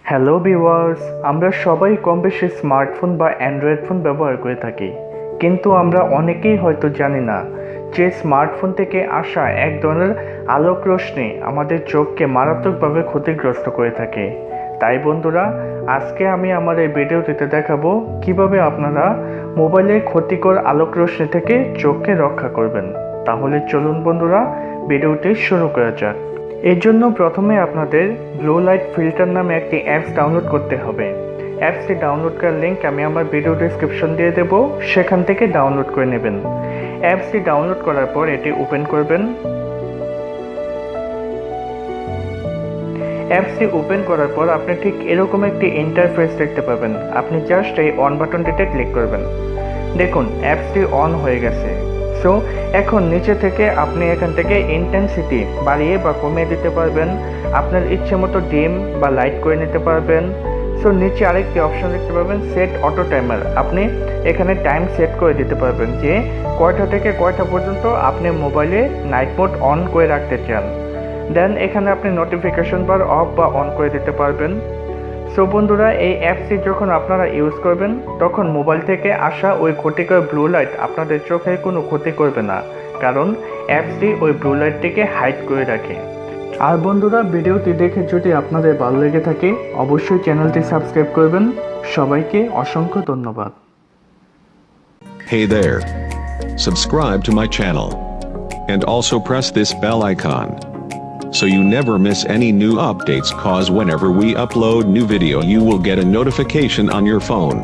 Hello viewers, আমরা সবাই কম বেশি স্মার্টফোন বা অ্যান্ড্রয়েড ফোন ব্যবহার করে থাকি, কিন্তু আমরা অনেকেই হয়তো জানি না যে স্মার্টফোন থেকে আসা এক ধরনের আলোক রশ্মি আমাদের চোখকে মারাত্মকভাবে ক্ষতিগ্রস্ত করে থাকে। তাই বন্ধুরা, আজকে আমি আমার এই ভিডিওটিতে দেখাবো কিভাবে আপনারা মোবাইলের ক্ষতিকর আলোক রশ্মি থেকে চোখকে রক্ষা করবেন। তাহলে চলুন বন্ধুরা, ভিডিওটি শুরু করা যাক। এর জন্য প্রথমে আপনাদের ব্লু লাইট ফিল্টার নামে একটি অ্যাপস ডাউনলোড করতে হবে। অ্যাপসটি ডাউনলোড করার লিঙ্ক আমি আমার ভিডিও ডেসক্রিপশন দিয়ে দেব, সেখান থেকে ডাউনলোড করে নেবেন। অ্যাপসটি ডাউনলোড করার পর এটি ওপেন করবেন। অ্যাপসটি ওপেন করার পর আপনি ঠিক এরকম একটি ইন্টারফেস দেখতে পাবেন। আপনি জাস্ট এই অন বাটনটিতে ক্লিক করবেন। দেখুন, অ্যাপসটি অন হয়ে গেছে। সো এখন নিচে থেকে আপনি এখান থেকে ইন্টেন্সিটি বাড়িয়ে বা কমিয়ে দিতে পারবেন। আপনার ইচ্ছে মতো ডিম বা লাইট করে নিতে পারবেন। সো নিচে আরেকটি অপশন দেখতে পাবেন, সেট অটো টাইমার। আপনি এখানে টাইম সেট করে দিতে পারবেন যে কয়টা থেকে কয়টা পর্যন্ত আপনি মোবাইলে নাইট মোড অন করে রাখতে চান। দেন এখানে আপনি নোটিফিকেশন বার অফ বা অন করে দিতে পারবেন। সো বন্ধুরা, এই অ্যাপসটি যখন আপনারা ইউজ করবেন তখন মোবাইল থেকে আসা ওই ক্ষতিকর ব্লু লাইট আপনাদের চোখের কোনো ক্ষতি করবে না, কারণ অ্যাপসটি ওই ব্লু লাইটটিকে হাইড করে রাখে। আর বন্ধুরা, ভিডিওটি দেখে যদি আপনাদের ভালো লেগে থাকে অবশ্যই চ্যানেলটি সাবস্ক্রাইব করবেন। সবাইকে অসংখ্য ধন্যবাদ। Hey there. Subscribe to my channel. And also press this bell icon, so you never miss any new updates, cause whenever we upload new video you will get a notification on your phone.